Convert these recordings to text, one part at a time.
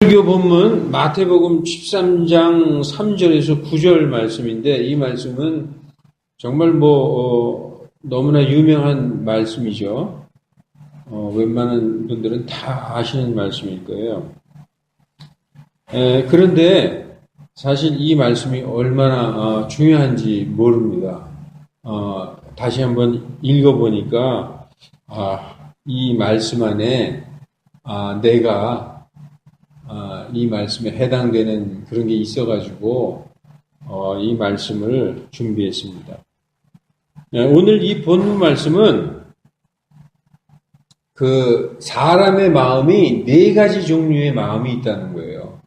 설교 본문 마태복음 13장 3절에서 9절 말씀인데 이 말씀은 정말 너무나 유명한 말씀이죠. 웬만한 분들은 다 아시는 말씀일 거예요. 그런데 사실 이 말씀이 얼마나 중요한지 모릅니다. 다시 한번 읽어보니까 이 말씀 안에 내가 이 말씀에 해당되는 그런 게 있어가지고 이 말씀을 준비했습니다. 오늘 이 본문 말씀은 그 사람의 마음이 네 가지 종류의 마음이 있다는 거예요.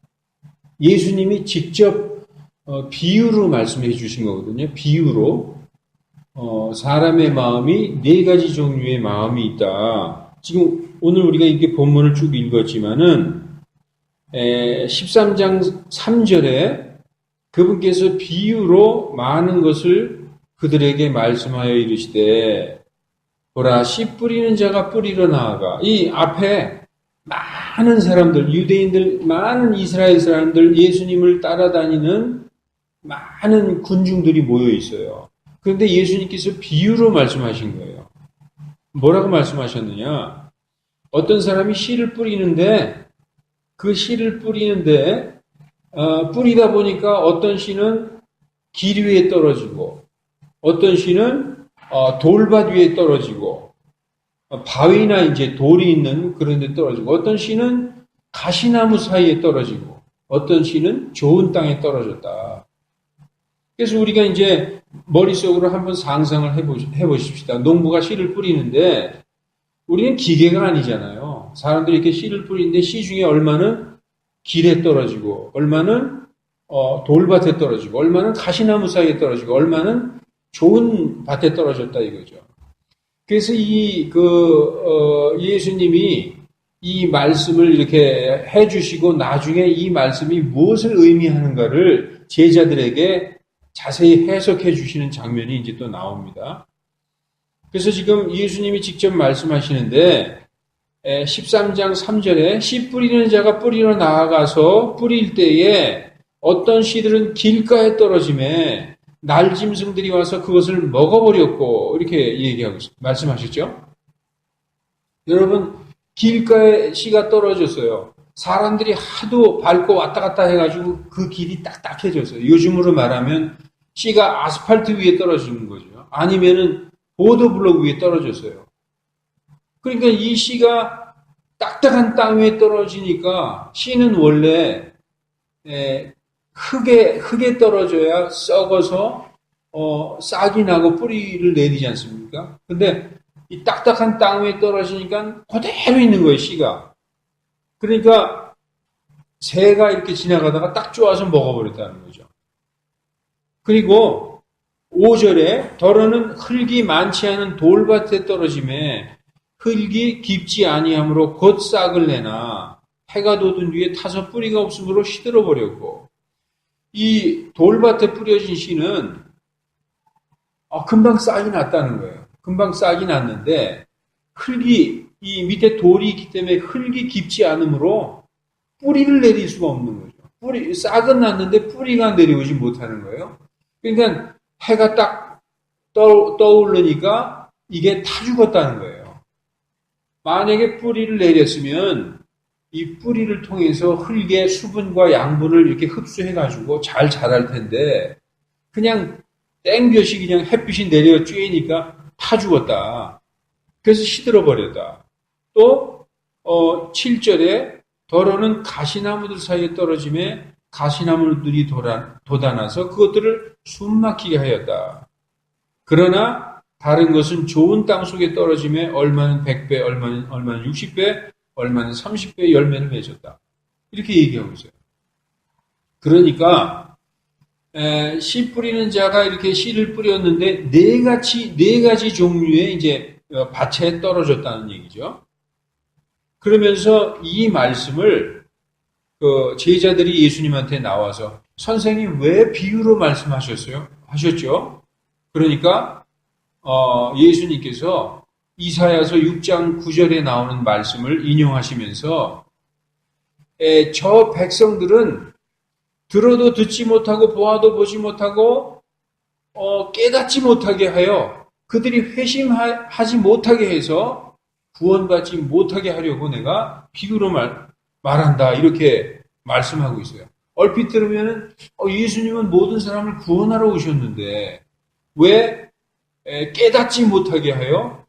예수님이 직접 비유로 말씀해 주신 거거든요. 비유로 사람의 마음이 네 가지 종류의 마음이 있다. 지금 오늘 우리가 이렇게 본문을 쭉 읽었지만은 13장 3절에 그분께서 비유로 많은 것을 그들에게 말씀하여 이르시되 보라 씨 뿌리는 자가 뿌리러 나아가. 이 앞에 많은 사람들, 유대인들, 많은 이스라엘 사람들, 예수님을 따라다니는 많은 군중들이 모여 있어요. 그런데 예수님께서 비유로 말씀하신 거예요. 뭐라고 말씀하셨느냐? 어떤 사람이 씨를 뿌리는데 그 씨를 뿌리는데 뿌리다 보니까 어떤 씨는 길 위에 떨어지고 어떤 씨는 돌밭 위에 떨어지고 바위나 이제 돌이 있는 그런 데 떨어지고 어떤 씨는 가시나무 사이에 떨어지고 어떤 씨는 좋은 땅에 떨어졌다. 그래서 우리가 이제 머릿속으로 한번 상상을 해보십시다. 농부가 씨를 뿌리는데 우리는 기계가 아니잖아요. 사람들이 이렇게 씨를 뿌리는데 씨 중에 얼마는 길에 떨어지고 얼마는 돌밭에 떨어지고 얼마는 가시나무 사이에 떨어지고 얼마는 좋은 밭에 떨어졌다 이거죠. 그래서 예수님이 이 말씀을 이렇게 해주시고 나중에 이 말씀이 무엇을 의미하는가를 제자들에게 자세히 해석해 주시는 장면이 이제 또 나옵니다. 그래서 지금 예수님이 직접 말씀하시는데 13장 3절에 씨 뿌리는 자가 뿌리러 나아가서 뿌릴 때에 어떤 씨들은 길가에 떨어짐에 날짐승들이 와서 그것을 먹어버렸고 이렇게 얘기하고 말씀하셨죠? 여러분 길가에 씨가 떨어졌어요. 사람들이 하도 밟고 왔다 갔다 해가지고 그 길이 딱딱해졌어요. 요즘으로 말하면 씨가 아스팔트 위에 떨어지는 거죠. 아니면은 보도블록 위에 떨어졌어요. 그러니까 이 씨가 딱딱한 땅 위에 떨어지니까 씨는 원래 흙에 떨어져야 썩어서 싹이 나고 뿌리를 내리지 않습니까? 근데 이 딱딱한 땅 위에 떨어지니까 그대로 있는 거예요, 씨가. 그러니까 새가 이렇게 지나가다가 딱 좋아서 먹어버렸다는 거죠. 그리고 5절에 더러는 흙이 많지 않은 돌밭에 떨어짐에 흙이 깊지 아니하므로 곧 싹을 내나 해가 돋은 뒤에 타서 뿌리가 없으므로 시들어 버렸고 이 돌밭에 뿌려진 씨는 금방 싹이 났다는 거예요. 금방 싹이 났는데 흙이 이 밑에 돌이 있기 때문에 흙이 깊지 않으므로 뿌리를 내릴 수가 없는 거죠. 싹은 났는데 뿌리가 내려오지 못하는 거예요. 그러니까 해가 딱 떠오르니까 이게 타 죽었다는 거예요. 만약에 뿌리를 내렸으면 이 뿌리를 통해서 흙의 수분과 양분을 이렇게 흡수해가지고 잘 자랄 텐데 그냥 땡볕이 그냥 햇빛이 내려 쬐니까 타 죽었다. 그래서 시들어 버렸다. 또 7절에 더러는 가시나무들 사이에 떨어짐에 가시나무들이 돋아나서 그것들을 숨막히게 하였다. 그러나 다른 것은 좋은 땅 속에 떨어짐에 얼마는 100배, 얼마는 60배, 얼마는 30배 열매를 맺었다. 이렇게 얘기하고 있어요. 그러니까 씨 뿌리는 자가 이렇게 씨를 뿌렸는데 네 가지 종류의 이제 밭에 떨어졌다는 얘기죠. 그러면서 이 말씀을 제자들이 예수님한테 나와서 선생님 왜 비유로 말씀하셨어요? 하셨죠? 그러니까 예수님께서 이사야서 6장 9절에 나오는 말씀을 인용하시면서 저 백성들은 들어도 듣지 못하고 보아도 보지 못하고 깨닫지 못하게 하여 그들이 회심하지 못하게 해서 구원받지 못하게 하려고 내가 비유로 말한다. 이렇게 말씀하고 있어요. 얼핏 들으면은 예수님은 모든 사람을 구원하러 오셨는데 왜 깨닫지 못하게 하여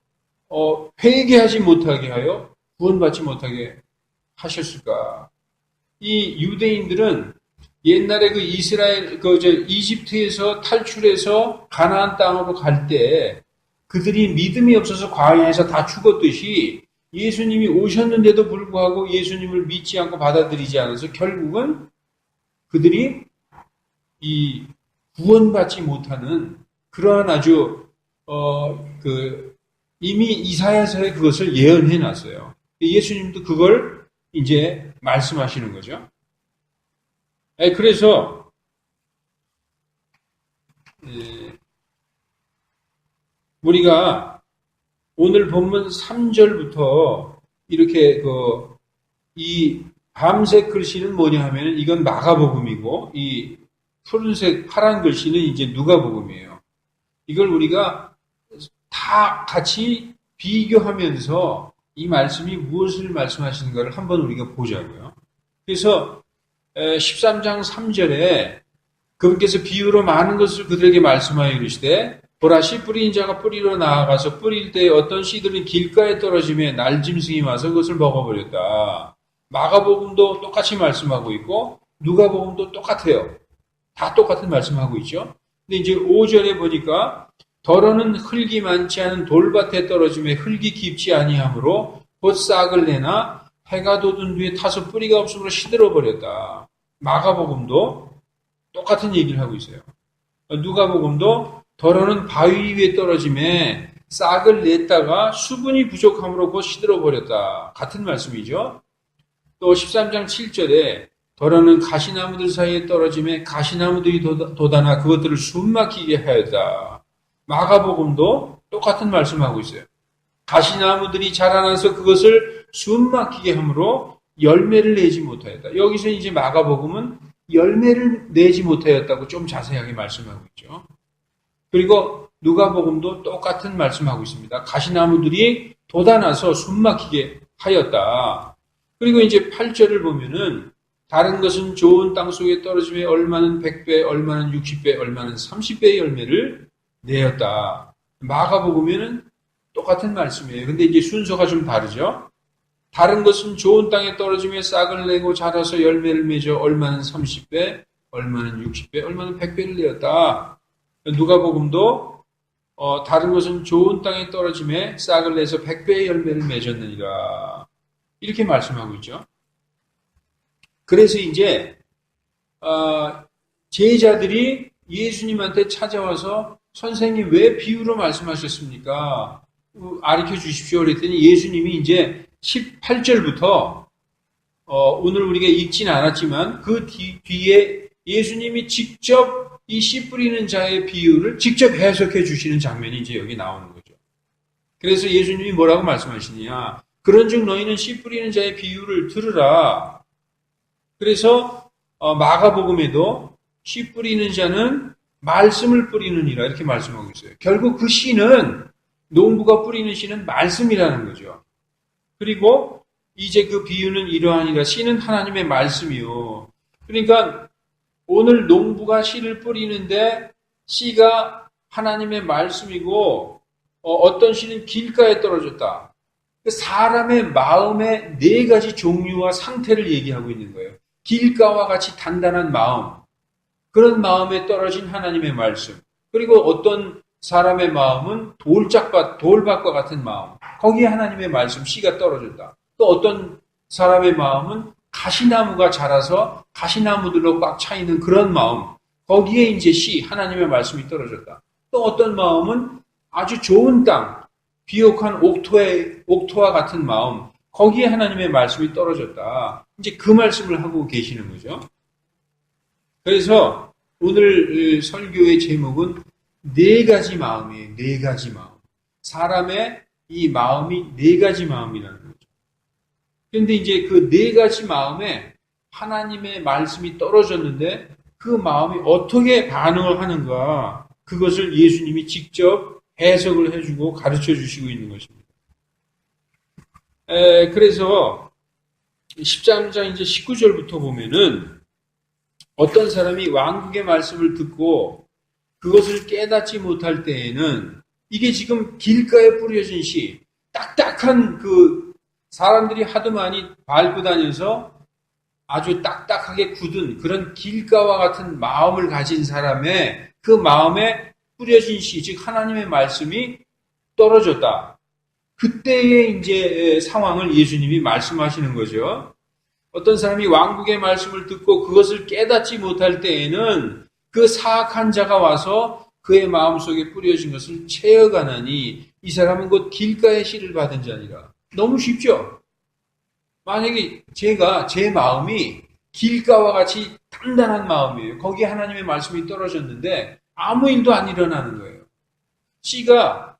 회개하지 못하게 하여 구원받지 못하게 하셨을까? 이 유대인들은 옛날에 그 이집트에서 탈출해서 가나안 땅으로 갈 때 그들이 믿음이 없어서 광야에서 다 죽었듯이 예수님이 오셨는데도 불구하고 예수님을 믿지 않고 받아들이지 않아서 결국은 그들이 이 구원받지 못하는 그러한 아주 이미 이사야서에 그것을 예언해 놨어요. 예수님도 그걸 이제 말씀하시는 거죠. 그래서 우리가 오늘 본문 3절부터 이렇게 이 밤색 글씨는 뭐냐 하면은 이건 마가복음이고 이 푸른색 파란 글씨는 이제 누가복음이에요. 이걸 우리가 다 같이 비교하면서 이 말씀이 무엇을 말씀하시는가를 한번 우리가 보자고요. 그래서 13장 3절에 그분께서 비유로 많은 것을 그들에게 말씀하여 이르시되 보라 씨 뿌린 자가 뿌리로 나아가서 뿌릴 때 어떤 씨들은 길가에 떨어지며 날짐승이 와서 그것을 먹어버렸다. 마가복음도 똑같이 말씀하고 있고 누가복음도 똑같아요. 다 똑같은 말씀하고 있죠. 근데 이제 5절에 보니까 더러는 흙이 많지 않은 돌밭에 떨어지며 흙이 깊지 아니하므로 곧 싹을 내나 해가 돋은 뒤에 타서 뿌리가 없으므로 시들어버렸다. 마가복음도 똑같은 얘기를 하고 있어요. 누가복음도 더러는 바위 위에 떨어지며 싹을 냈다가 수분이 부족함으로 곧 시들어버렸다. 같은 말씀이죠. 또 13장 7절에 더러는 가시나무들 사이에 떨어지며 가시나무들이 돋아나 그것들을 숨막히게 하였다. 마가복음도 똑같은 말씀하고 있어요. 가시나무들이 자라나서 그것을 숨막히게 함으로 열매를 내지 못하였다. 여기서 이제 마가복음은 열매를 내지 못하였다고 좀 자세하게 말씀하고 있죠. 그리고 누가복음도 똑같은 말씀하고 있습니다. 가시나무들이 돋아나서 숨막히게 하였다. 그리고 이제 8절을 보면은 다른 것은 좋은 땅 속에 떨어지며 얼마는 100배, 얼마는 60배, 얼마는 30배의 열매를 내었다. 마가복음에는 똑같은 말씀이에요. 근데 이제 순서가 좀 다르죠. 다른 것은 좋은 땅에 떨어지며 싹을 내고 자라서 열매를 맺어 얼마는 30배, 얼마는 60배, 얼마는 100배를 내었다. 누가복음도 다른 것은 좋은 땅에 떨어지며 싹을 내서 100배의 열매를 맺었느니라. 이렇게 말씀하고 있죠. 그래서 이제 제자들이 예수님한테 찾아와서 선생님 왜 비유로 말씀하셨습니까? 가르쳐 주십시오. 그랬더니 예수님이 이제 18절부터 오늘 우리가 읽진 않았지만 그 뒤에 예수님이 직접 이 씨 뿌리는 자의 비유를 직접 해석해 주시는 장면이 이제 여기 나오는 거죠. 그래서 예수님이 뭐라고 말씀하시느냐? 그런즉 너희는 씨 뿌리는 자의 비유를 들으라. 그래서 마가복음에도 씨 뿌리는 자는 말씀을 뿌리느니라 이렇게 말씀하고 있어요. 결국 그 씨는 농부가 뿌리는 씨는 말씀이라는 거죠. 그리고 이제 그 비유는 이러하니라. 씨는 하나님의 말씀이요. 그러니까 오늘 농부가 씨를 뿌리는데 씨가 하나님의 말씀이고 어떤 씨는 길가에 떨어졌다. 사람의 마음의 네 가지 종류와 상태를 얘기하고 있는 거예요. 길가와 같이 단단한 마음, 그런 마음에 떨어진 하나님의 말씀. 그리고 어떤 사람의 마음은 돌밭과 같은 마음. 거기에 하나님의 말씀, 씨가 떨어졌다. 또 어떤 사람의 마음은 가시나무가 자라서 가시나무들로 꽉 차 있는 그런 마음. 거기에 이제 씨, 하나님의 말씀이 떨어졌다. 또 어떤 마음은 아주 좋은 땅, 비옥한 옥토와 같은 마음. 거기에 하나님의 말씀이 떨어졌다. 이제 그 말씀을 하고 계시는 거죠. 그래서 오늘 설교의 제목은 네 가지 마음이에요. 네 가지 마음. 사람의 이 마음이 네 가지 마음이라는 거죠. 그런데 이제 그 네 가지 마음에 하나님의 말씀이 떨어졌는데 그 마음이 어떻게 반응을 하는가, 그것을 예수님이 직접 해석을 해주고 가르쳐 주시고 있는 것입니다. 그래서 13장 이제 19절부터 보면은 어떤 사람이 왕국의 말씀을 듣고 그것을 깨닫지 못할 때에는, 이게 지금 길가에 뿌려진 씨, 딱딱한 그 사람들이 하도 많이 밟고 다녀서 아주 딱딱하게 굳은 그런 길가와 같은 마음을 가진 사람의 그 마음에 뿌려진 씨, 즉 하나님의 말씀이 떨어졌다. 그때의 이제 상황을 예수님이 말씀하시는 거죠. 어떤 사람이 왕국의 말씀을 듣고 그것을 깨닫지 못할 때에는 그 사악한 자가 와서 그의 마음속에 뿌려진 것을 채어가나니 이 사람은 곧 길가의 씨를 받은 자니라. 너무 쉽죠? 만약에 제 마음이 길가와 같이 단단한 마음이에요. 거기에 하나님의 말씀이 떨어졌는데 아무 일도 안 일어나는 거예요. 씨가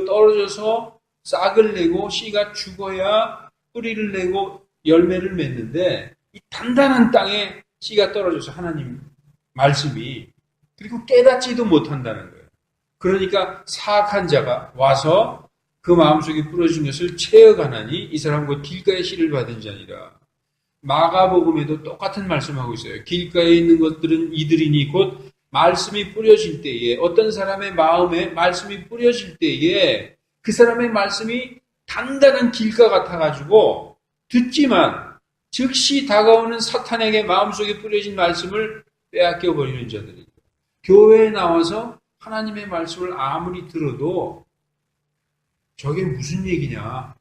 떨어져서 싹을 내고 씨가 죽어야 뿌리를 내고 열매를 맺는데, 이 단단한 땅에 씨가 떨어져서 하나님 말씀이, 그리고 깨닫지도 못한다는 거예요. 그러니까 사악한 자가 와서 그 마음속에 뿌려진 것을 채어가나니 이 사람 곧 길가의 씨를 받은 자니라. 마가복음에도 똑같은 말씀하고 있어요. 길가에 있는 것들은 이들이니 곧 말씀이 뿌려질 때에, 어떤 사람의 마음에 말씀이 뿌려질 때에 그 사람의 말씀이 단단한 길가 같아가지고 듣지만 즉시 다가오는 사탄에게 마음속에 뿌려진 말씀을 빼앗겨 버리는 자들입니다. 교회에 나와서 하나님의 말씀을 아무리 들어도 저게 무슨 얘기냐.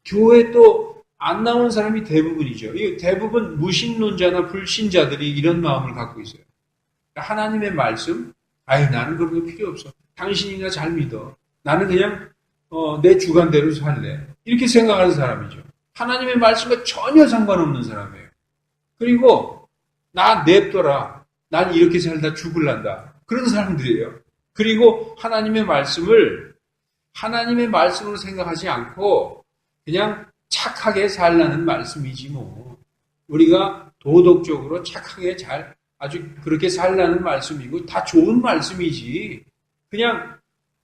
교회 또 안 나온 사람이 대부분이죠. 대부분 무신론자나 불신자들이 이런 마음을 갖고 있어요. 하나님의 말씀, 나는 그런 거 필요 없어. 당신이나 잘 믿어. 나는 그냥 내 주관대로 살래. 이렇게 생각하는 사람이죠. 하나님의 말씀과 전혀 상관없는 사람이에요. 그리고 나 냅둬라. 난 이렇게 살다 죽을란다. 그런 사람들이에요. 그리고 하나님의 말씀을 하나님의 말씀으로 생각하지 않고 그냥 착하게 살라는 말씀이지 뭐. 우리가 도덕적으로 착하게 아주 그렇게 살라는 말씀이고 다 좋은 말씀이지. 그냥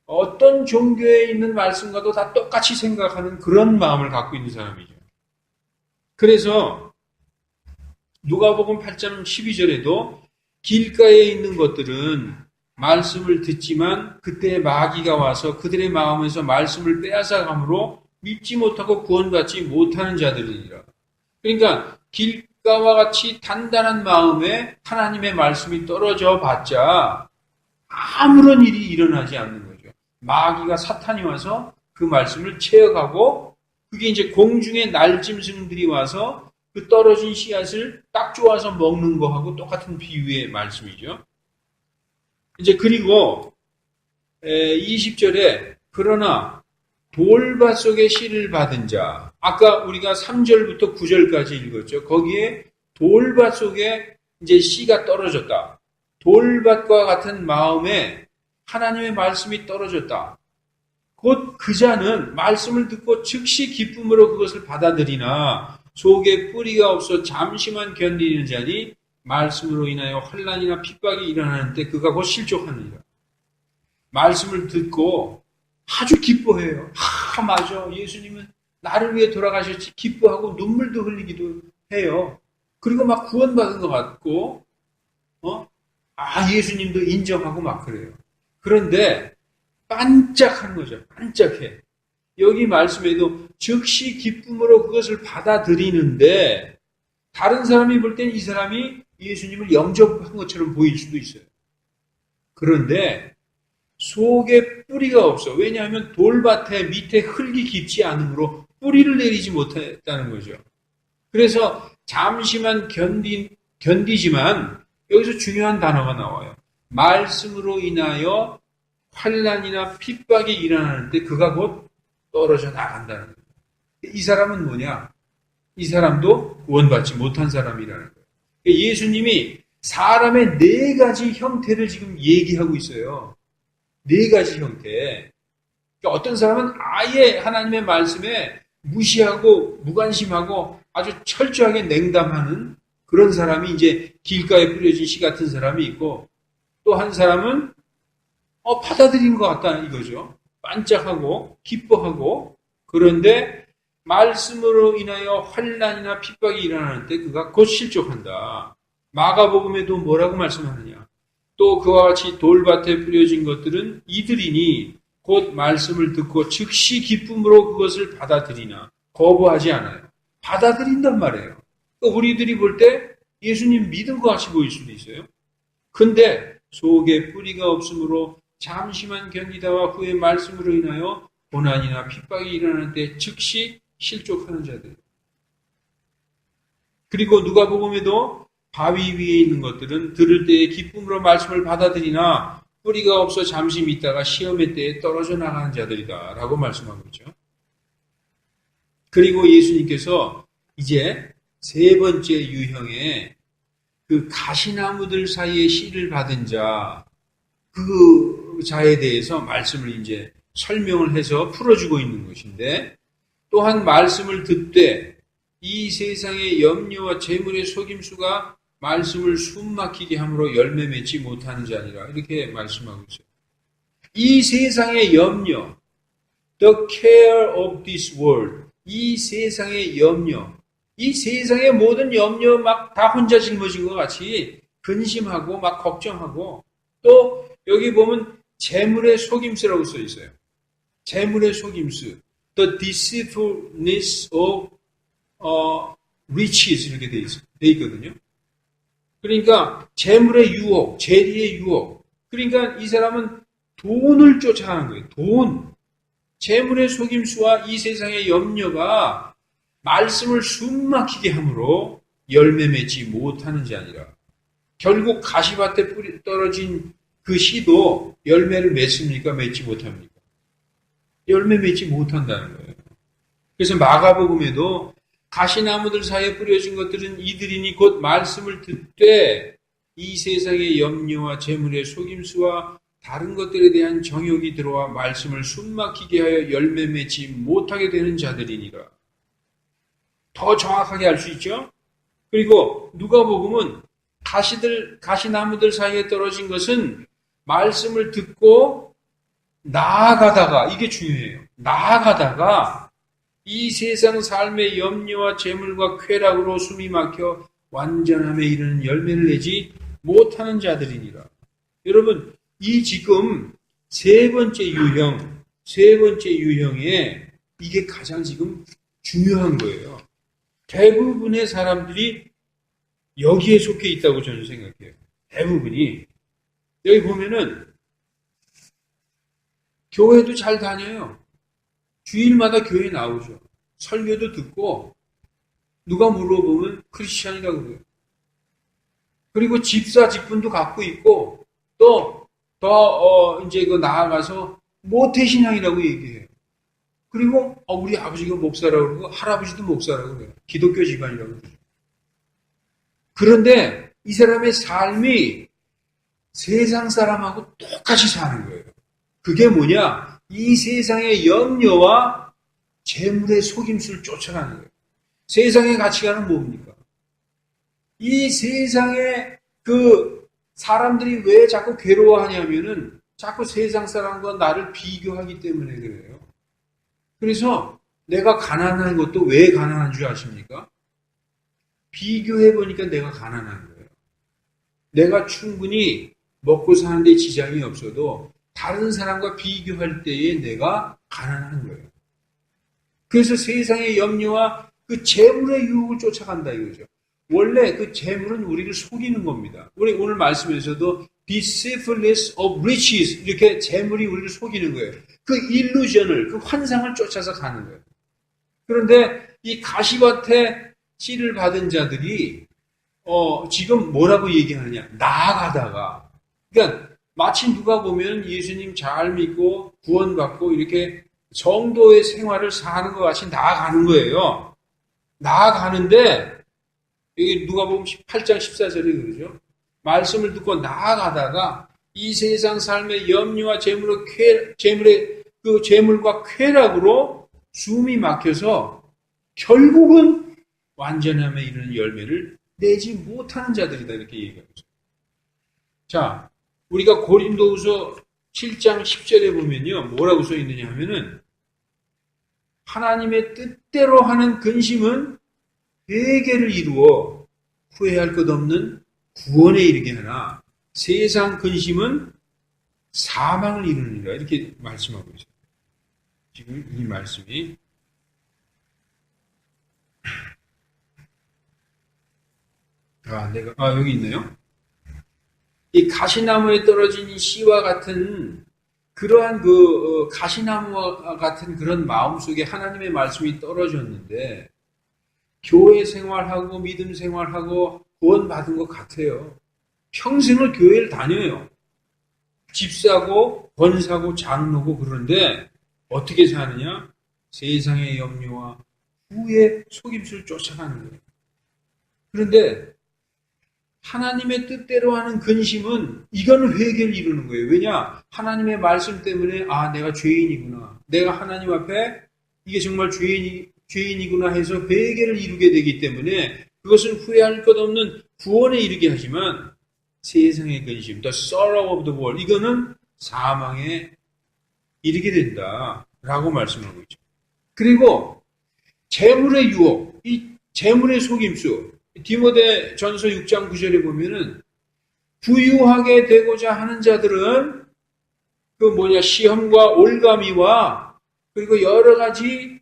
어떤 종교에 있는 말씀과도 다 똑같이 생각하는 그런 마음을 갖고 있는 사람이죠. 그래서 누가복음 8장 12절에도 길가에 있는 것들은 말씀을 듣지만 그때 마귀가 와서 그들의 마음에서 말씀을 빼앗아가므로 믿지 못하고 구원받지 못하는 자들이니라. 그러니까 길가와 같이 단단한 마음에 하나님의 말씀이 떨어져 봤자 아무런 일이 일어나지 않는 거죠. 마귀가, 사탄이 와서 그 말씀을 채어가고, 그게 이제 공중의 날짐승들이 와서 그 떨어진 씨앗을 딱 쪼아서 먹는 거하고 똑같은 비유의 말씀이죠. 이제 그리고 20절에 그러나 돌밭 속에 씨를 받은 자, 아까 우리가 3절부터 9절까지 읽었죠. 거기에 돌밭 속에 이제 씨가 떨어졌다. 돌밭과 같은 마음에 하나님의 말씀이 떨어졌다. 곧 그 자는 말씀을 듣고 즉시 기쁨으로 그것을 받아들이나 속에 뿌리가 없어 잠시만 견디는 자니 말씀으로 인하여 환난이나 핍박이 일어나는 때 그가 곧 실족하느니라. 말씀을 듣고 아주 기뻐해요. 맞아. 예수님은 나를 위해 돌아가셨지. 기뻐하고 눈물도 흘리기도 해요. 그리고 막 구원받은 것 같고, 예수님도 인정하고 막 그래요. 그런데 반짝한 거죠. 반짝해. 여기 말씀에도 즉시 기쁨으로 그것을 받아들이는데 다른 사람이 볼 땐 이 사람이 예수님을 영접한 것처럼 보일 수도 있어요. 그런데 속에 뿌리가 없어. 왜냐하면 돌밭에 밑에 흙이 깊지 않으므로 뿌리를 내리지 못했다는 거죠. 그래서 잠시만 견디지만 여기서 중요한 단어가 나와요. 말씀으로 인하여 환난이나 핍박이 일어나는데 그가 곧 떨어져 나간다는 거예요. 이 사람은 뭐냐? 이 사람도 구원받지 못한 사람이라는 거예요. 예수님이 사람의 4가지 형태를 지금 얘기하고 있어요. 4가지 형태. 어떤 사람은 아예 하나님의 말씀에 무시하고 무관심하고 아주 철저하게 냉담하는 그런 사람이 이제 길가에 뿌려진 씨 같은 사람이 있고, 또 한 사람은 받아들인 것 같다 이거죠. 반짝하고 기뻐하고. 그런데 말씀으로 인하여 환난이나 핍박이 일어나는 때 그가 곧 실족한다. 마가복음에도 뭐라고 말씀하느냐. 또 그와 같이 돌밭에 뿌려진 것들은 이들이니 곧 말씀을 듣고 즉시 기쁨으로 그것을 받아들이나 거부하지 않아요. 받아들인단 말이에요. 우리들이 볼 때 예수님 믿은 것 같이 보일 수도 있어요. 근데 속에 뿌리가 없으므로 잠시만 견디다와 후에 말씀으로 인하여 고난이나 핍박이 일어날 때 즉시 실족하는 자들. 그리고 누가복음에도 바위 위에 있는 것들은 들을 때에 기쁨으로 말씀을 받아들이나 뿌리가 없어 잠시 믿다가 시험의 때에 떨어져 나가는 자들이다 라고 말씀하고 있죠. 그리고 예수님께서 이제 세 번째 유형의 그 가시나무들 사이에 씨를 받은 자, 그 자에 대해서 말씀을 이제 설명을 해서 풀어주고 있는 것인데, 또한 말씀을 듣되 이 세상의 염려와 재물의 속임수가 말씀을 숨막히게 함으로 열매 맺지 못하는 자니라 이렇게 말씀하고 있어요. 이 세상의 염려, the care of this world, 이 세상의 염려, 이 세상의 모든 염려 막 다 혼자 짊어진 것 같이 근심하고 막 걱정하고, 또 여기 보면 재물의 속임수라고 써 있어요. 재물의 속임수, the deceitfulness of riches 이렇게 돼 있거든요. 그러니까 재물의 유혹, 재리의 유혹. 그러니까 이 사람은 돈을 쫓아가는 거예요. 돈. 재물의 속임수와 이 세상의 염려가 말씀을 숨막히게 함으로 열매 맺지 못하는 자니라. 결국 가시밭에 떨어진 그 씨도 열매를 맺습니까? 맺지 못합니까? 열매 맺지 못한다는 거예요. 그래서 마가복음에도 가시나무들 사이에 뿌려진 것들은 이들이니 곧 말씀을 듣되 이 세상의 염려와 재물의 속임수와 다른 것들에 대한 정욕이 들어와 말씀을 숨막히게 하여 열매 맺지 못하게 되는 자들이니라. 더 정확하게 알 수 있죠? 그리고 누가복음은 가시나무들 사이에 떨어진 것은 말씀을 듣고 나아가다가, 이게 중요해요. 나아가다가 이 세상 삶의 염려와 재물과 쾌락으로 숨이 막혀 완전함에 이르는 열매를 내지 못하는 자들이니라. 여러분, 이 지금 세 번째 유형에 이게 가장 지금 중요한 거예요. 대부분의 사람들이 여기에 속해 있다고 저는 생각해요. 대부분이. 여기 보면은 교회도 잘 다녀요. 주일마다 교회 나오죠. 설교도 듣고 누가 물어보면 크리스찬이라고 그래요. 그리고 집사 직분도 갖고 있고 또 이제 나아가서 모태신앙이라고 얘기해요. 그리고 우리 아버지가 목사라고 그러고 할아버지도 목사라고 그래요. 기독교 집안이라고 그래요. 그런데 이 사람의 삶이 세상 사람하고 똑같이 사는 거예요. 그게 뭐냐? 이 세상의 염려와 재물의 속임수를 쫓아가는 거예요. 세상의 가치관은 뭡니까? 이 세상에 사람들이 왜 자꾸 괴로워하냐면은 자꾸 세상 사람과 나를 비교하기 때문에 그래요. 그래서 내가 가난한 것도 왜 가난한 줄 아십니까? 비교해보니까 내가 가난한 거예요. 내가 충분히 먹고 사는데 지장이 없어도 다른 사람과 비교할 때에 내가 가난한 거예요. 그래서 세상의 염려와 그 재물의 유혹을 쫓아간다 이거죠. 원래 그 재물은 우리를 속이는 겁니다. 우리 오늘 말씀에서도 deceitfulness of riches 이렇게 재물이 우리를 속이는 거예요. 그 일루전을, 그 환상을 쫓아서 가는 거예요. 그런데 이 가시밭에 씨를 받은 자들이 지금 뭐라고 얘기하느냐? 나아가다가, 그러니까 마치 누가 보면 예수님 잘 믿고 구원받고 이렇게 성도의 생활을 사는 것 같이 나아가는 거예요. 나아가는데 여기 누가복음 18장 14절에 그러죠. 말씀을 듣고 나아가다가 이 세상 삶의 염려와 재물과 쾌락으로 숨이 막혀서 결국은 완전함에 이르는 열매를 내지 못하는 자들이다. 이렇게 얘기하고 있어요. 자, 우리가 고린도후서 7장 10절에 보면요. 뭐라고 써 있느냐 하면은 하나님의 뜻대로 하는 근심은 회개를 이루어 후회할 것 없는 구원에 이르게 하나 세상 근심은 사망을 이루느니라. 이렇게 말씀하고 있어요. 지금 이 말씀이 여기 있네요. 이 가시나무에 떨어진 이 씨와 같은 그러한 가시나무와 같은 그런 마음 속에 하나님의 말씀이 떨어졌는데 교회 생활하고 믿음 생활하고 구원받은 것 같아요. 평생을 교회를 다녀요. 집 사고 권사고 장로고 그러는데 어떻게 사느냐? 세상의 염려와 후의 속임수를 쫓아가는 거예요. 그런데 하나님의 뜻대로 하는 근심은 이건 회개를 이루는 거예요. 왜냐? 하나님의 말씀 때문에 내가 죄인이구나. 내가 하나님 앞에 이게 정말 죄인이구나 해서 회개를 이루게 되기 때문에 그것은 후회할 것 없는 구원에 이르게 하지만 세상의 근심, the sorrow of the world, 이거는 사망에 이르게 된다라고 말씀하고 있죠. 그리고 재물의 유혹, 이 재물의 속임수, 디모데 전서 6장 9절에 보면은 부유하게 되고자 하는 자들은 시험과 올가미와 그리고 여러 가지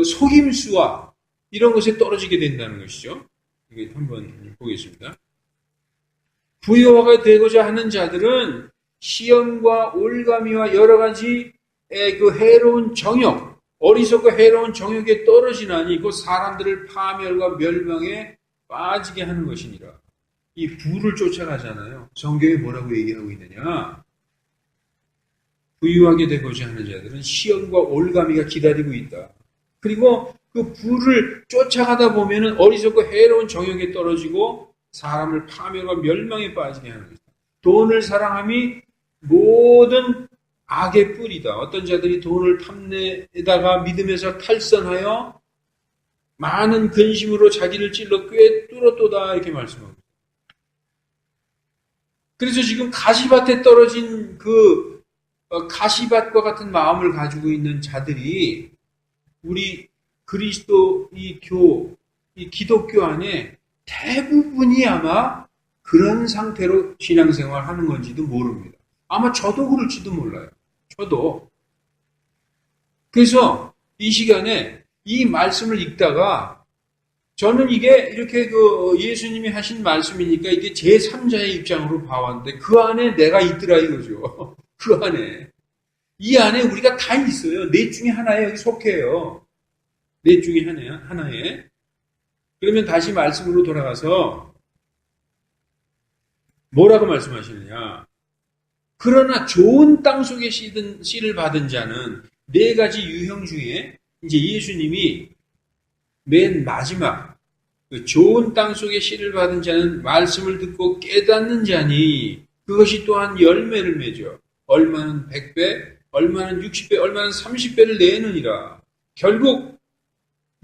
속임수와 이런 것에 떨어지게 된다는 것이죠. 이게 한번 보겠습니다. 부유하게 되고자 하는 자들은 시험과 올가미와 여러 가지의 해로운 정욕, 어리석고 해로운 정욕에 떨어지나니 그 사람들을 파멸과 멸망에 빠지게 하는 것이니라. 이 부를 쫓아가잖아요. 성경에 뭐라고 얘기하고 있느냐? 부유하게 되고자 하는 자들은 시험과 올가미가 기다리고 있다. 그리고 그 부를 쫓아가다 보면은 어리석고 해로운 정욕에 떨어지고 사람을 파멸과 멸망에 빠지게 하는 것이다. 돈을 사랑함이 모든 악의 뿌리다. 어떤 자들이 돈을 탐내다가 믿음에서 탈선하여 많은 근심으로 자기를 찔러 꿰뚫었도다 이렇게 말씀합니다. 그래서 지금 가시밭에 떨어진 가시밭과 같은 마음을 가지고 있는 자들이 우리 그리스도 이 기독교 안에 대부분이 아마 그런 상태로 신앙생활 하는 건지도 모릅니다. 아마 저도 그럴지도 몰라요. 저도. 그래서 이 시간에 이 말씀을 읽다가 저는 이게 이렇게 예수님이 하신 말씀이니까 이게 제3자의 입장으로 봐왔는데 그 안에 내가 있더라 이거죠. 그 안에. 이 안에 우리가 다 있어요. 넷 중에 하나에 여기 속해요. 넷 중에 하나에. 그러면 다시 말씀으로 돌아가서 뭐라고 말씀하시느냐. 그러나 좋은 땅 속에 씨를 받은 자는 네 가지 유형 중에 이제 예수님이 맨 마지막 좋은 땅 속에 씨를 받은 자는 말씀을 듣고 깨닫는 자니 그것이 또한 열매를 맺어 얼마는 100배, 얼마는 60배, 얼마는 30배를 내느니라. 결국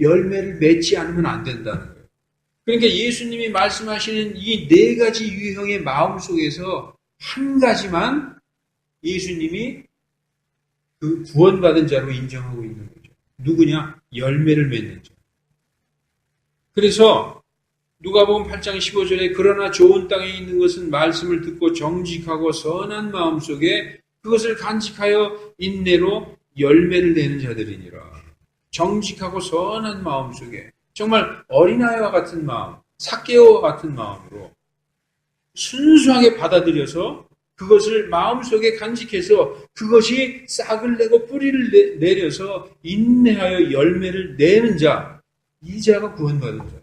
열매를 맺지 않으면 안 된다는 거예요. 그러니까 예수님이 말씀하시는 이 네 가지 유형의 마음 속에서 한 가지만 예수님이 그 구원받은 자로 인정하고 있는 거죠. 누구냐? 열매를 맺는 자. 그래서 누가복음 8장 15절에 그러나 좋은 땅에 있는 것은 말씀을 듣고 정직하고 선한 마음 속에 그것을 간직하여 인내로 열매를 내는 자들이니라. 정직하고 선한 마음 속에 정말 어린아이와 같은 마음, 삭개오와 같은 마음으로 순수하게 받아들여서 그것을 마음속에 간직해서 그것이 싹을 내고 뿌리를 내려서 인내하여 열매를 내는 자, 이 자가 구원받은 자예요.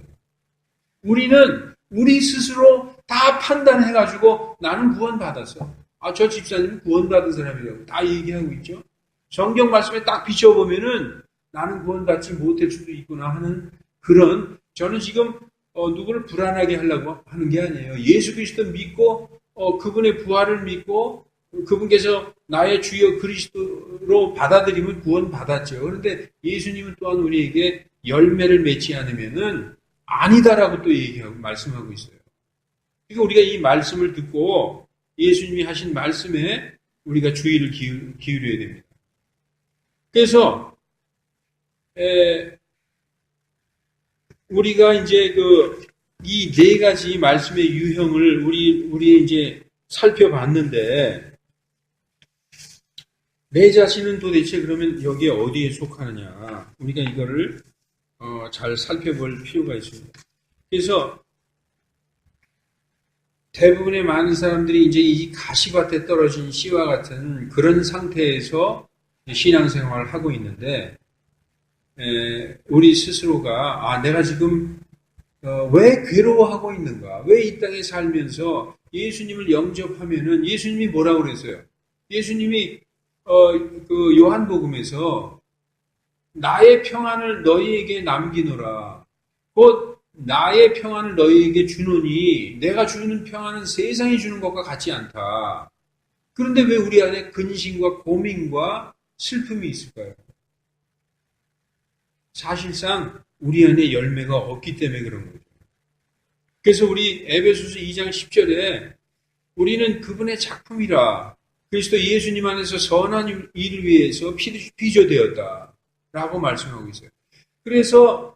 우리는 우리 스스로 다 판단해가지고 나는 구원받았어. 저 집사님은 구원받은 사람이라고 다 얘기하고 있죠. 성경 말씀에 딱 비춰보면은 나는 구원받지 못할 수도 있구나 하는 그런, 저는 지금 누구를 불안하게 하려고 하는 게 아니에요. 예수 그리스도 믿고 그분의 부활을 믿고 그분께서 나의 주여 그리스도로 받아들이면 구원 받았죠. 그런데 예수님은 또한 우리에게 열매를 맺지 않으면은 아니다라고 또 얘기하고 말씀하고 있어요. 그러니까 우리가 이 말씀을 듣고 예수님이 하신 말씀에 우리가 주의를 기울여야 됩니다. 그래서 우리가 이제 이 네 가지 말씀의 유형을 우리 이제 살펴봤는데, 내 자신은 도대체 그러면 여기에 어디에 속하느냐? 우리가 이거를 잘 살펴볼 필요가 있습니다. 그래서 대부분의 많은 사람들이 이제 이 가시밭에 떨어진 씨와 같은 그런 상태에서 신앙생활을 하고 있는데, 우리 스스로가 내가 지금 왜 괴로워하고 있는가? 왜 이 땅에 살면서 예수님을 영접하면은 예수님이 뭐라고 그랬어요? 예수님이 그 요한복음에서 나의 평안을 너희에게 남기노라. 곧 나의 평안을 너희에게 주노니 내가 주는 평안은 세상이 주는 것과 같지 않다. 그런데 왜 우리 안에 근심과 고민과 슬픔이 있을까요? 사실상 우리 안에 열매가 없기 때문에 그런 거죠. 그래서 우리 에베소서 2장 10절에 우리는 그분의 작품이라 그리스도 예수님 안에서 선한 일을 위해서 피조되었다 라고 말씀하고 있어요. 그래서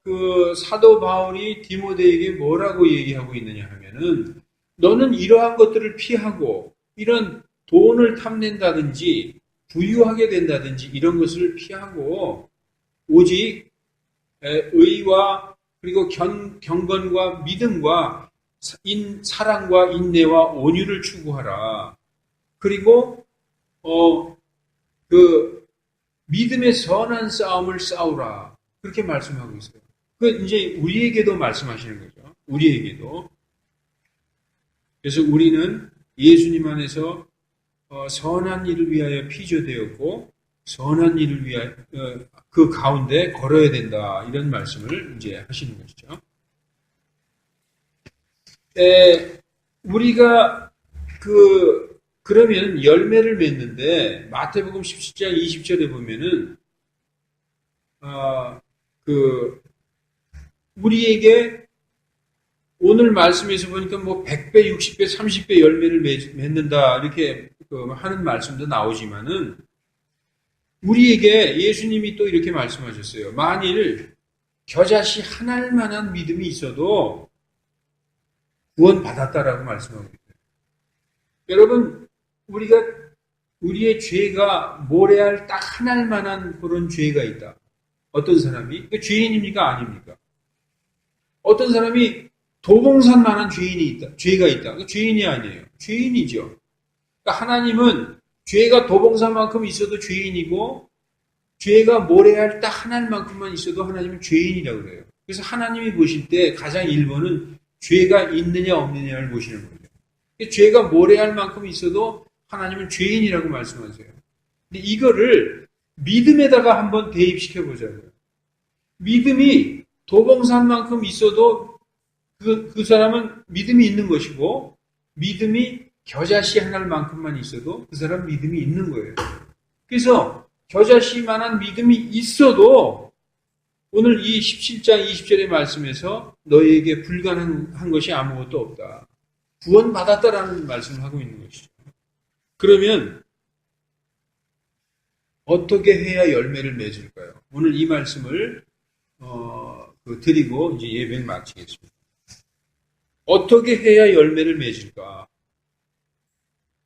그 사도 바울이 디모데에게 뭐라고 얘기하고 있느냐 하면은, 너는 이러한 것들을 피하고 이런 돈을 탐낸다든지 부유하게 된다든지 이런 것을 피하고 오직 의와 그리고 경건과 믿음과 사랑과 인내와 온유를 추구하라. 그리고 그 믿음의 선한 싸움을 싸우라. 그렇게 말씀하고 있어요. 그 이제 우리에게도 말씀하시는 거죠. 우리에게도. 그래서 우리는 예수님 안에서 선한 일을 위하여 피조되었고 선한 일을 위하여 그 가운데 걸어야 된다. 이런 말씀을 이제 하시는 것이죠. 우리가 그러면 열매를 맺는데 마태복음 17장 20절에 보면은 우리에게 오늘 말씀에서 보니까 뭐 100배, 60배, 30배 열매를 맺는다 이렇게 하는 말씀도 나오지만은 우리에게 예수님이 또 이렇게 말씀하셨어요. 만일 겨자씨 한 알만한 믿음이 있어도 구원 받았다라고 말씀하고 있어요. 여러분, 우리의 죄가 모래알 딱 한 알만한 그런 죄가 있다. 어떤 사람이 죄인입니까? 아닙니까? 어떤 사람이 도봉산만한 죄가 있다. 죄인이 아니에요. 죄인이죠. 그러니까 하나님은 죄가 도봉산만큼 있어도 죄인이고 죄가 모래알 딱 한 알만큼만 있어도 하나님은 죄인이라고 그래요. 그래서 하나님이 보실 때 가장 1번은 죄가 있느냐 없느냐를 보시는 거예요. 죄가 모래알만큼 있어도 하나님은 죄인이라고 말씀하세요. 근데 이거를 믿음에다가 한번 대입시켜 보자고요. 믿음이 도봉산만큼 있어도 그 사람은 믿음이 있는 것이고, 믿음이 겨자씨 한 알만큼만 있어도 그 사람 믿음이 있는 거예요. 그래서 겨자씨만한 믿음이 있어도 오늘 이 17장 20절의 말씀에서 너희에게 불가능한 것이 아무것도 없다. 구원받았다라는 말씀을 하고 있는 것이죠. 그러면 어떻게 해야 열매를 맺을까요? 오늘 이 말씀을 드리고 이제 예배를 마치겠습니다. 어떻게 해야 열매를 맺을까?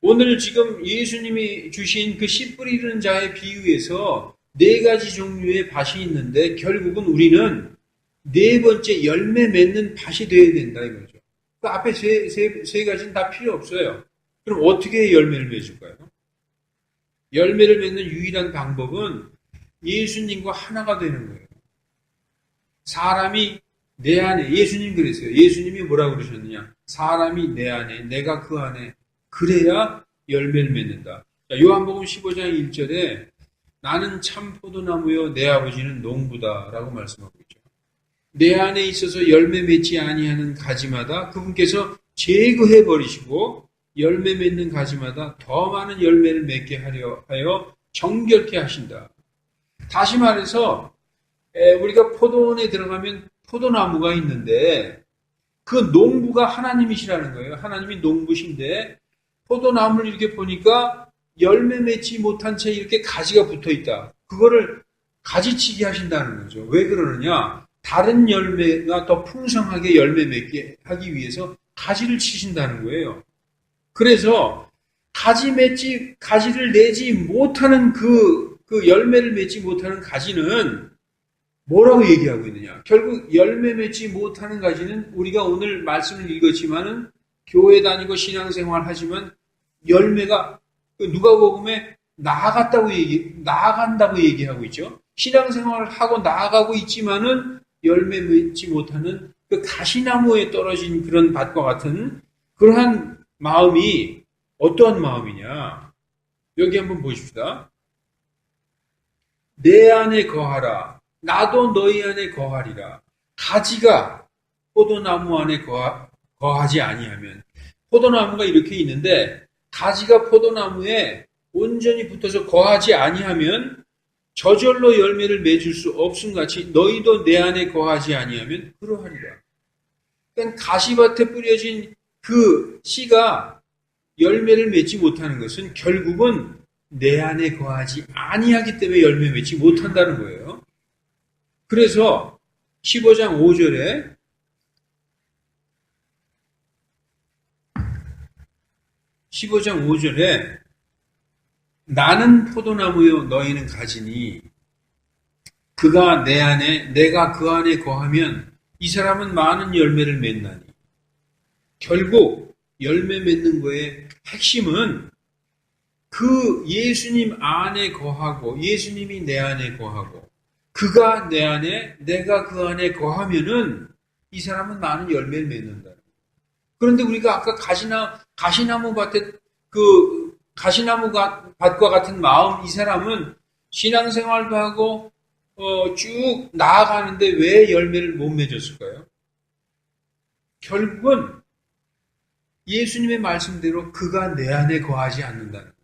오늘 지금 예수님이 주신 그 씨 뿌리는 자의 비유에서 네 가지 종류의 밭이 있는데 결국은 우리는 네 번째 열매 맺는 밭이 되어야 된다 이거죠. 그 앞에 세 가지는 다 필요 없어요. 그럼 어떻게 열매를 맺을까요? 열매를 맺는 유일한 방법은 예수님과 하나가 되는 거예요. 사람이 내 안에, 예수님 그랬어요. 예수님이 뭐라고 그러셨느냐? 사람이 내 안에, 내가 그 안에, 그래야 열매를 맺는다. 자, 요한복음 15장 1절에 나는 참 포도나무요 내 아버지는 농부다 라고 말씀하고 있죠. 내 안에 있어서 열매 맺지 아니하는 가지마다 그분께서 제거해 버리시고 열매 맺는 가지마다 더 많은 열매를 맺게 하여 정결케 하신다. 다시 말해서 우리가 포도원에 들어가면 포도나무가 있는데 그 농부가 하나님이시라는 거예요. 하나님이 농부신데 포도나무를 이렇게 보니까 열매 맺지 못한 채 이렇게 가지가 붙어 있다. 그거를 가지치기 하신다는 거죠. 왜 그러느냐? 다른 열매가 더 풍성하게 열매 맺게 하기 위해서 가지를 치신다는 거예요. 그래서 가지를 내지 못하는 그 열매를 맺지 못하는 가지는 뭐라고 얘기하고 있느냐? 결국 열매 맺지 못하는 가지는 우리가 오늘 말씀을 읽었지만은 교회 다니고 신앙생활 하지만 열매가 누가복음에 나아간다고 얘기하고 있죠. 신앙생활을 하고 나아가고 있지만은 열매 맺지 못하는 그 가시나무에 떨어진 그런 밭과 같은 그러한 마음이 어떠한 마음이냐? 여기 한번 보십시다. 내 안에 거하라. 나도 너희 안에 거하리라. 가지가 포도나무 안에 거하지 아니하면 포도나무가 이렇게 있는데 가지가 포도나무에 온전히 붙어서 거하지 아니하면 저절로 열매를 맺을 수 없음같이 너희도 내 안에 거하지 아니하면 그러하리라. 그러니까 가시밭에 뿌려진 그 씨가 열매를 맺지 못하는 것은 결국은 내 안에 거하지 아니하기 때문에 열매 맺지 못한다는 거예요. 그래서 15장 5절에 나는 포도나무요 너희는 가지니 그가 내 안에 내가 그 안에 거하면 이 사람은 많은 열매를 맺나니. 결국 열매 맺는 거의 핵심은 그 예수님 안에 거하고 예수님이 내 안에 거하고 그가 내 안에 내가 그 안에 거하면은 이 사람은 많은 열매를 맺는다. 그런데 우리가 아까 가시나무 밭에 가시나무 밭과 같은 마음 이 사람은 신앙생활도 하고 쭉 나아가는데 왜 열매를 못 맺었을까요? 결국은 예수님의 말씀대로 그가 내 안에 거하지 않는다는 거예요.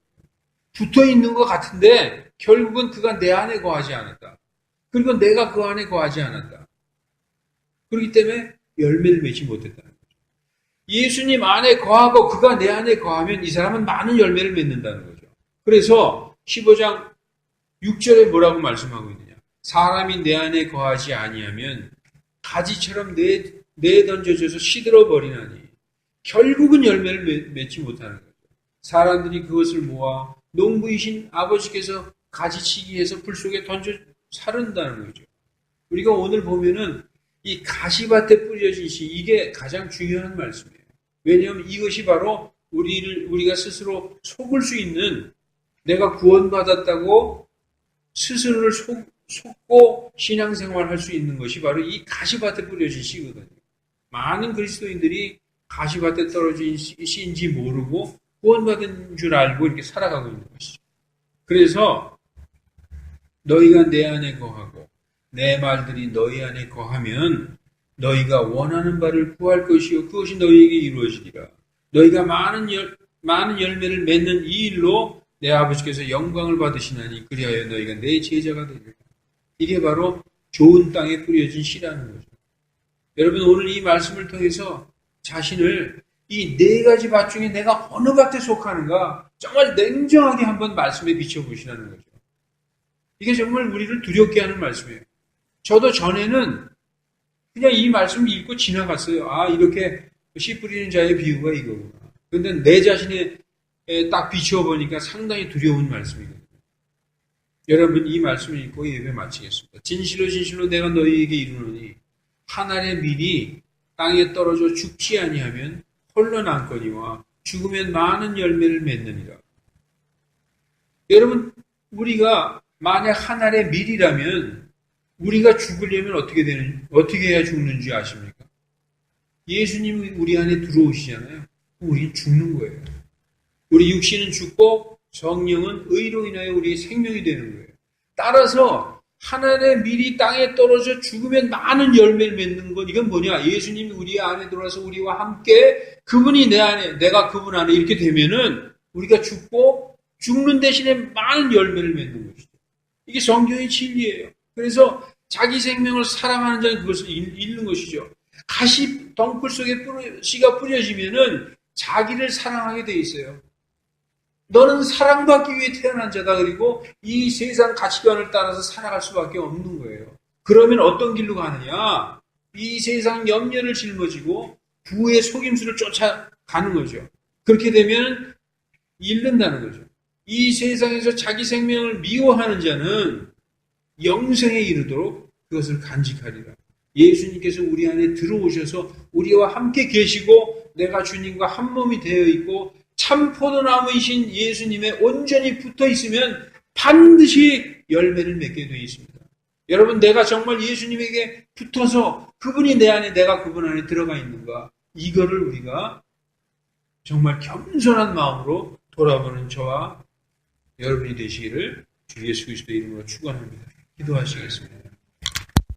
붙어 있는 것 같은데 결국은 그가 내 안에 거하지 않았다. 그리고 내가 그 안에 거하지 않았다. 그렇기 때문에 열매를 맺지 못했다는 거죠. 예수님 안에 거하고 그가 내 안에 거하면 이 사람은 많은 열매를 맺는다는 거죠. 그래서 15장 6절에 뭐라고 말씀하고 있느냐. 사람이 내 안에 거하지 아니하면 가지처럼 내던져져서 시들어 버리나니 결국은 열매를 맺지 못하는 거죠. 사람들이 그것을 모아 농부이신 아버지께서 가지치기해서 불 속에 던져 사른다는 거죠. 우리가 오늘 보면은 이 가시밭에 뿌려진 씨 이게 가장 중요한 말씀이에요. 왜냐하면 이것이 바로 우리가 스스로 속을 수 있는 내가 구원받았다고 스스로를 속고 신앙생활 할 수 있는 것이 바로 이 가시밭에 뿌려진 씨거든요. 많은 그리스도인들이 가시밭에 떨어진 씨인지 모르고 구원받은 줄 알고 이렇게 살아가고 있는 것이죠. 그래서 너희가 내 안에 거하고 내 말들이 너희 안에 거하면 너희가 원하는 바를 구할 것이요 그것이 너희에게 이루어지리라. 너희가 많은 열매를 맺는 이 일로 내 아버지께서 영광을 받으시나니 그리하여 너희가 내 제자가 되리라. 이게 바로 좋은 땅에 뿌려진 씨라는 거죠. 여러분 오늘 이 말씀을 통해서 자신을 이 네 가지 밭 중에 내가 어느 밭에 속하는가 정말 냉정하게 한번 말씀에 비춰보시라는 거죠. 이게 정말 우리를 두렵게 하는 말씀이에요. 저도 전에는 그냥 이 말씀을 읽고 지나갔어요. 아 이렇게 씨 뿌리는 자의 비유가 이거구나. 그런데 내 자신에 딱 비추어보니까 상당히 두려운 말씀이거든요. 여러분 이 말씀을 읽고 예배 마치겠습니다. 진실로 진실로 내가 너희에게 이르노니 한 알의 밀이 땅에 떨어져 죽지 아니하면 홀로 남거니와 죽으면 많은 열매를 맺느니라. 여러분 우리가 만약 한 알의 밀이라면 우리가 죽으려면 어떻게 해야 죽는지 아십니까? 예수님이 우리 안에 들어오시잖아요. 우리는 죽는 거예요. 우리 육신은 죽고 성령은 의로 인하여 우리의 생명이 되는 거예요. 따라서 하나님의 밀이 땅에 떨어져 죽으면 많은 열매를 맺는 것, 이건 뭐냐? 예수님이 우리 안에 들어와서 우리와 함께 그분이 내 안에, 내가 그분 안에 이렇게 되면은 우리가 죽고 죽는 대신에 많은 열매를 맺는 것이죠. 이게 성경의 진리예요. 그래서 자기 생명을 사랑하는 자는 그것을 잃는 것이죠. 가시 덩굴 속에 씨가 뿌려지면은 자기를 사랑하게 돼 있어요. 너는 사랑받기 위해 태어난 자다. 그리고 이 세상 가치관을 따라서 살아갈 수밖에 없는 거예요. 그러면 어떤 길로 가느냐? 이 세상 염려를 짊어지고 부의 속임수를 쫓아가는 거죠. 그렇게 되면 잃는다는 거죠. 이 세상에서 자기 생명을 미워하는 자는 영생에 이르도록 그것을 간직하리라. 예수님께서 우리 안에 들어오셔서 우리와 함께 계시고 내가 주님과 한 몸이 되어 있고 참 포도나무이신 예수님에 온전히 붙어 있으면 반드시 열매를 맺게 되어 있습니다. 여러분, 내가 정말 예수님에게 붙어서 그분이 내 안에, 내가 그분 안에 들어가 있는가? 이거를 우리가 정말 겸손한 마음으로 돌아보는 저와 여러분이 되시기를 주 예수 그리스도의 이름으로 축원합니다. 기도하시겠습니다.